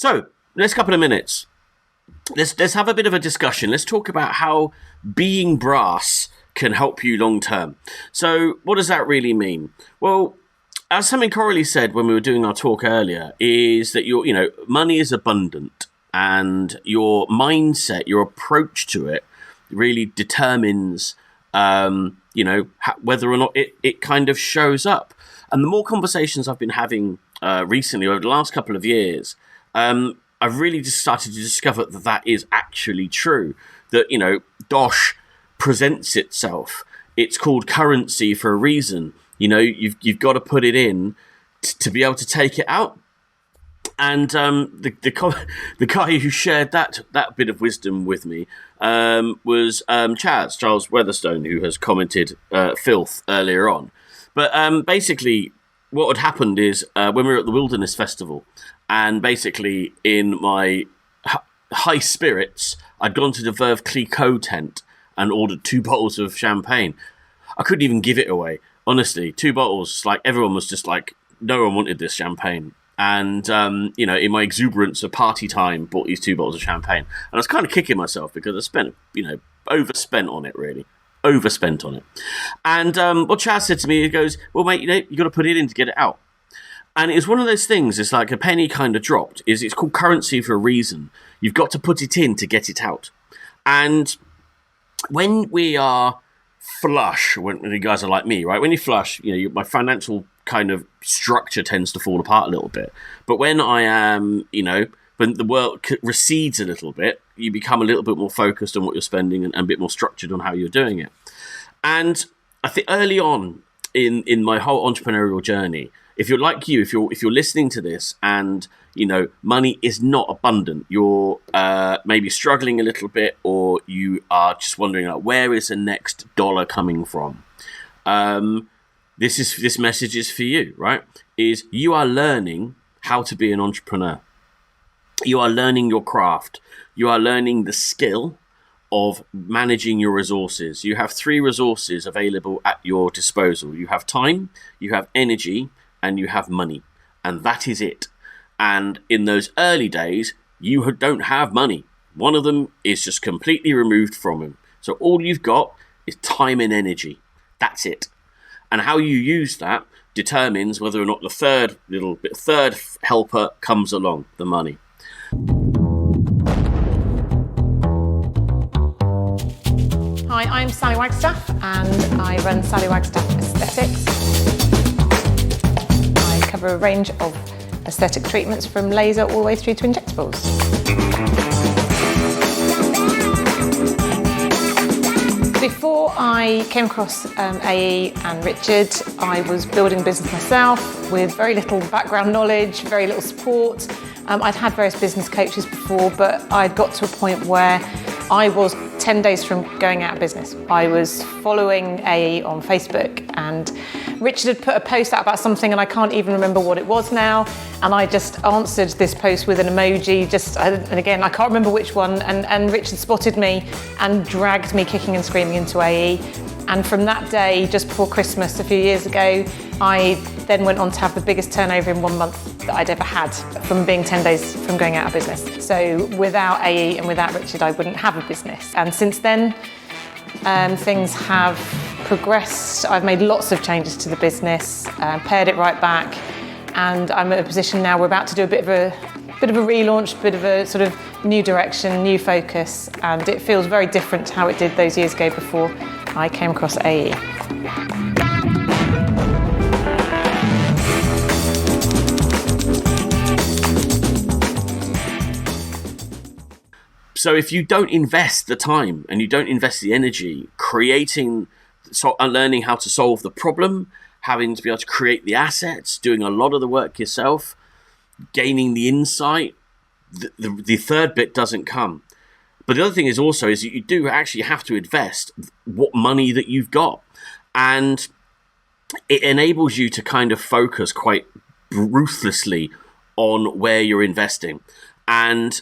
So, next couple of minutes, let's have a bit of a discussion. Let's talk about how being brass can help you long term. So, what does that really mean? Well, as something Coralie said when we were doing our talk earlier, is that money is abundant, and your mindset, your approach to it, really determines, whether or not it kind of shows up. And the more conversations I've been having recently over the last couple of years, I've really just started to discover that is actually true. That, Dosh presents itself. It's called currency for a reason. You've got to put it in to be able to take it out. And the guy who shared that bit of wisdom with me was Charles Weatherstone, who has commented filth earlier on. But basically, what had happened is when we were at the Wilderness Festival, and basically in my high spirits, I'd gone to the Veuve Clicquot tent and ordered 2 bottles of champagne. I couldn't even give it away. Honestly, 2 bottles, like everyone was just like, no one wanted this champagne. And, in my exuberance of party time, bought these 2 bottles of champagne. And I was kind of kicking myself because I spent, overspent on it, really. Overspent on it. And what Chaz said to me, he goes, well, mate, you got to put it in to get it out. And it's one of those things, it's like a penny kind of dropped. It's called currency for a reason. You've got to put it in to get it out. And when we are flush, when you guys are like me, right? When you're flush, my financial kind of structure tends to fall apart a little bit. But when I am, when the world recedes a little bit, you become a little bit more focused on what you're spending and a bit more structured on how you're doing it. And I think early on in my whole entrepreneurial journey, if you're like if you're listening to this and money is not abundant, you're maybe struggling a little bit, or you are just wondering, like, where is the next dollar coming from? This message is for you, right? Is you are learning how to be an entrepreneur. You are learning your craft. You are learning the skill of managing your resources. You have 3 resources available at your disposal. You have time, you have energy, and you have money. And that is it. And in those early days, you don't have money. One of them is just completely removed from him. So all you've got is time and energy. That's it. And how you use that determines whether or not the third helper comes along, the money. Hi, I'm Sally Wagstaff, and I run Sally Wagstaff Aesthetics. I cover a range of aesthetic treatments from laser all the way through to injectables. Before I came across AE and Richard, I was building a business myself with very little background knowledge, very little support. I'd had various business coaches before, but I'd got to a point where I was 10 days from going out of business. I was following AE on Facebook, and Richard had put a post out about something, and I can't even remember what it was now. And I just answered this post with an emoji, and again, I can't remember which one. And Richard spotted me and dragged me kicking and screaming into AE. And from that day, just before Christmas a few years ago, I then went on to have the biggest turnover in 1 month that I'd ever had from being 10 days from going out of business. So without AE and without Richard, I wouldn't have a business. And since then, things have progressed. I've made lots of changes to the business, pared it right back, and I'm at a position now we're about to do a bit of a relaunch, bit of a sort of new direction, new focus, and it feels very different to how it did those years ago before I came across AE. So if you don't invest the time and you don't invest the energy learning how to solve the problem, having to be able to create the assets, doing a lot of the work yourself, gaining the insight, the third bit doesn't come. But the other thing is you do actually have to invest what money that you've got. And it enables you to kind of focus quite ruthlessly on where you're investing. And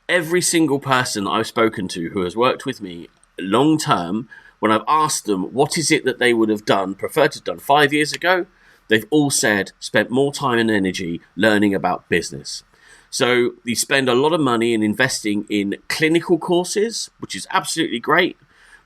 every single person I've spoken to who has worked with me long term, when I've asked them what is it that they would have preferred to have done 5 years ago, they've all spent more time and energy learning about business. So you spend a lot of money in investing in clinical courses, which is absolutely great.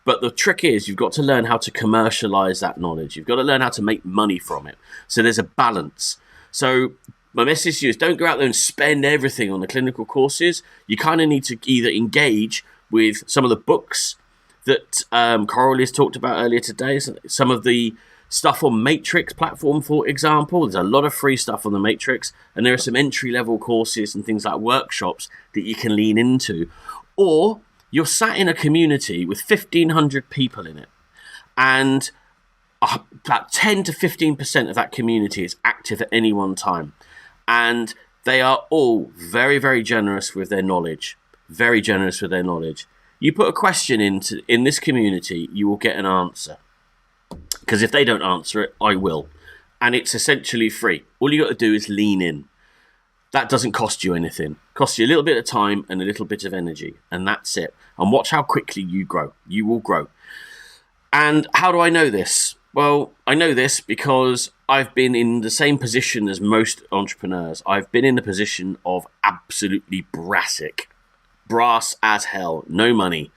But the trick is you've got to learn how to commercialize that knowledge. You've got to learn how to make money from it. So there's a balance. So my message to you is don't go out there and spend everything on the clinical courses. You kind of need to either engage with some of the books that Coralie has talked about earlier today, some of the stuff on Matrix platform, for example. There's a lot of free stuff on the Matrix, and there are some entry-level courses and things like workshops that you can lean into. Or you're sat in a community with 1,500 people in it, and about 10 to 15% of that community is active at any one time. And they are all very, very generous with their knowledge. Very generous with their knowledge. You put a question in this community, you will get an answer. Because if they don't answer it, I will. And it's essentially free. All you got to do is lean in. That doesn't cost you anything. It costs you a little bit of time and a little bit of energy. And that's it. And watch how quickly you grow. You will grow. And how do I know this? Well, I know this because I've been in the same position as most entrepreneurs. I've been in the position of absolutely brass as hell, no money,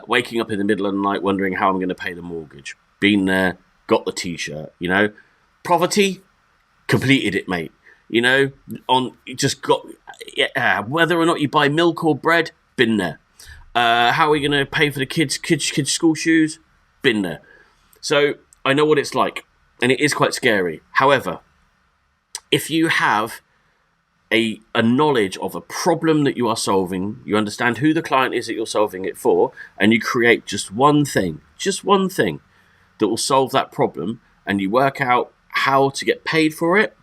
waking up in the middle of the night wondering how I'm going to pay the mortgage. Been there, got the t-shirt, poverty, completed it, mate. Just got, whether or not you buy milk or bread, been there. How are we going to pay for the kids' school shoes? Been there. So I know what it's like, and it is quite scary. However, if you have a knowledge of a problem that you are solving, you understand who the client is that you're solving it for, and you create just one thing that will solve that problem, and you work out how to get paid for it,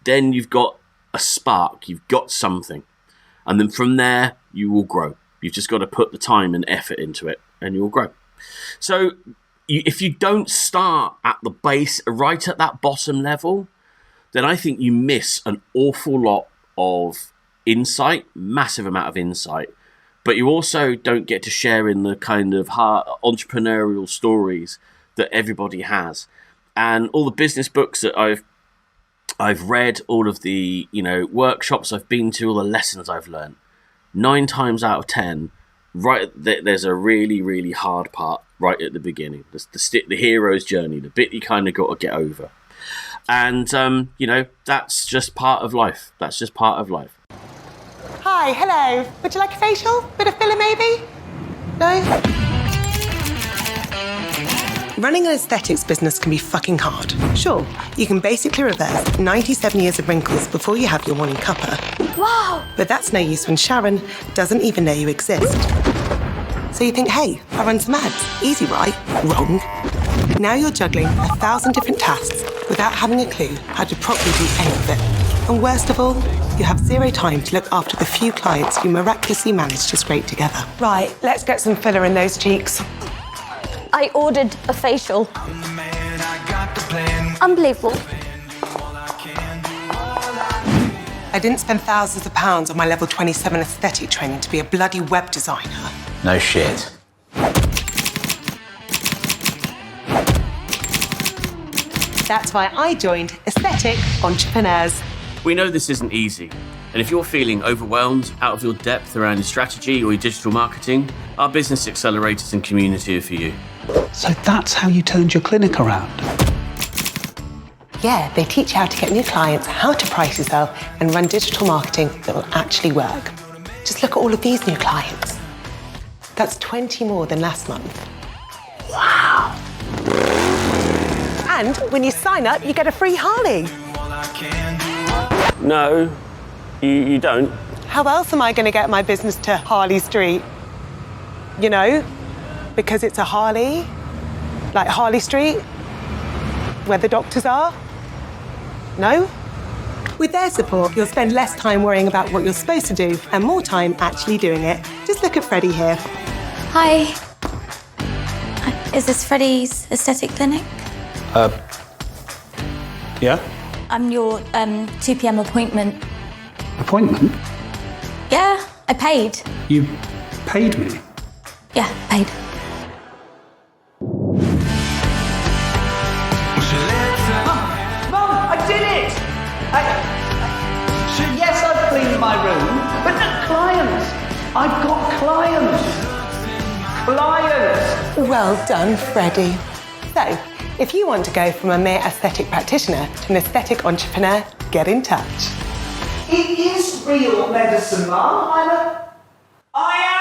then you've got a spark, you've got something. And then from there, you will grow. You've just got to put the time and effort into it, and you'll grow. So if you don't start at the base, right at that bottom level, then I think you miss an awful lot of insight, massive amount of insight. But you also don't get to share in the kind of entrepreneurial stories that everybody has. And all the business books that I've read, all of the workshops I've been to, all the lessons I've learned, 9 times out of 10, there's a really, really hard part right at the beginning. The hero's journey, the bit you kind of got to get over. And, that's just part of life. That's just part of life. Hi, hello. Would you like a facial? Bit of filler, maybe? No? Running an aesthetics business can be fucking hard. Sure, you can basically reverse 97 years of wrinkles before you have your morning cuppa. Wow! But that's no use when Sharon doesn't even know you exist. So you think, hey, I run some ads. Easy, right? Wrong. Now you're juggling 1,000 different tasks without having a clue how to properly do any of it. And worst of all, you have zero time to look after the few clients you miraculously managed to scrape together. Right, let's get some filler in those cheeks. I ordered a facial. Unbelievable. I didn't spend thousands of pounds on my level 27 aesthetic training to be a bloody web designer. No shit. That's why I joined Aesthetic Entrepreneurs. We know this isn't easy. And if you're feeling overwhelmed, out of your depth around your strategy or your digital marketing, our business accelerators and community are for you. So that's how you turned your clinic around? Yeah, they teach you how to get new clients, how to price yourself, and run digital marketing that will actually work. Just look at all of these new clients. That's 20 more than last month. Wow. And when you sign up, you get a free Harley. No, you don't. How else am I going to get my business to Harley Street? Because it's a Harley, like Harley Street, where the doctors are? No? With their support, you'll spend less time worrying about what you're supposed to do and more time actually doing it. Just look at Freddie here. Hi. Is this Freddie's aesthetic clinic? Yeah? I'm your 2 p.m. appointment. Appointment? Yeah, I paid. You paid me? Yeah, paid. Mum, I did it! Yes, I've cleaned compliance. Well done, Freddie. So, if you want to go from a mere aesthetic practitioner to an aesthetic entrepreneur, get in touch. It is real medicine, Mum. I